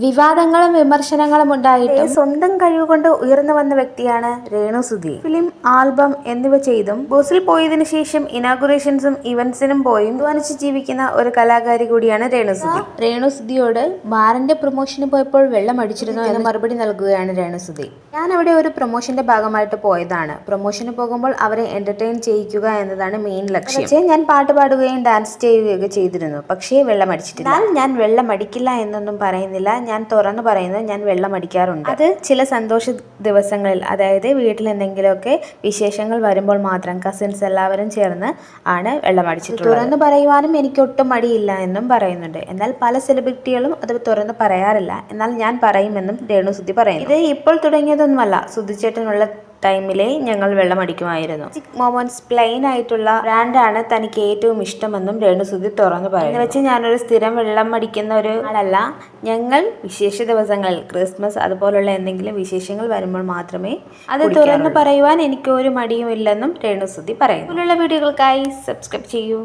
വിവാദങ്ങളും വിമർശനങ്ങളും ഉണ്ടായിട്ടും സ്വന്തം കഴിവുകൊണ്ട് ഉയർന്നു വന്ന വ്യക്തിയാണ് രേണുസുധി. ഫിലിം, ആൽബം എന്നിവ ചെയ്തും ബോസിൽ പോയതിനു ശേഷം ഇനാഗുറേഷൻസും ഇവന്റ്സിനും പോയും അധ്വാനിച്ച് ജീവിക്കുന്ന ഒരു കലാകാരി കൂടിയാണ് രേണുസുധി. രേണുസുധിയോട് ബാറിന്റെ പ്രൊമോഷന് പോയപ്പോൾ വെള്ളം അടിച്ചിരുന്നു എന്ന് മറുപടി നൽകുകയാണ് രേണുസുധി. ഞാൻ അവിടെ ഒരു പ്രൊമോഷന്റെ ഭാഗമായിട്ട് പോയതാണ്. പ്രൊമോഷന് പോകുമ്പോൾ അവരെ എന്റർടൈൻ ചെയ്യിക്കുക എന്നതാണ് മെയിൻ ലക്ഷ്യം. ഞാൻ പാട്ട് പാടുകയും ഡാൻസ് ചെയ്യുകയൊക്കെ ചെയ്തിരുന്നു. പക്ഷേ വെള്ളം അടിച്ചിട്ടില്ല. ഞാൻ വെള്ളം അടിക്കില്ല എന്നൊന്നും പറയുന്നില്ല. ഞാൻ തുറന്നു പറയുന്നത് ഞാൻ വെള്ളം അടിക്കാറുണ്ട്. അത് ചില സന്തോഷ ദിവസങ്ങളിൽ, അതായത് വീട്ടിൽ എന്തെങ്കിലുമൊക്കെ വിശേഷങ്ങൾ വരുമ്പോൾ മാത്രം. കസിൻസ് എല്ലാവരും ചേർന്ന് ആണ് വെള്ളം അടിച്ചിട്ടുള്ളത്. തുറന്നു പറയുവാനും എനിക്ക് ഒട്ടും മടിയില്ല എന്നും പറയുന്നുണ്ട്. എന്നാൽ പല സെലിബ്രിറ്റികളും അത് തുറന്നു പറയാറില്ല. എന്നാൽ ഞാൻ പറയുമെന്നും രേണുസുധി പറയുന്നു. ഇത് ഇപ്പോൾ തുടങ്ങിയതൊന്നുമല്ല. സുധിച്ചേട്ടനുള്ള ടൈമിലെ ഞങ്ങൾ വെള്ളം അടിക്കുമായിരുന്നു. മൊമെന്റ്സ് പ്ലെയിൻ ആയിട്ടുള്ള ബ്രാൻഡാണ് തനിക്ക് ഏറ്റവും ഇഷ്ടമെന്നും രേണുസുധി തുറന്നു പറയുന്നു. എന്ന് വെച്ച് ഞാനൊരു സ്ഥിരം വെള്ളം അടിക്കുന്ന ഒരു ആളല്ല. ഞങ്ങൾ വിശേഷ ദിവസങ്ങളിൽ, ക്രിസ്മസ് അതുപോലുള്ള എന്തെങ്കിലും വിശേഷങ്ങൾ വരുമ്പോൾ മാത്രമേ അത് തുറന്നു പറയുവാൻ എനിക്ക് ഒരു മടിയും ഇല്ലെന്നും രേണുസുധി പറയുന്നു. ഇതിലുള്ള വീഡിയോകൾക്കായി സബ്സ്ക്രൈബ് ചെയ്യൂ.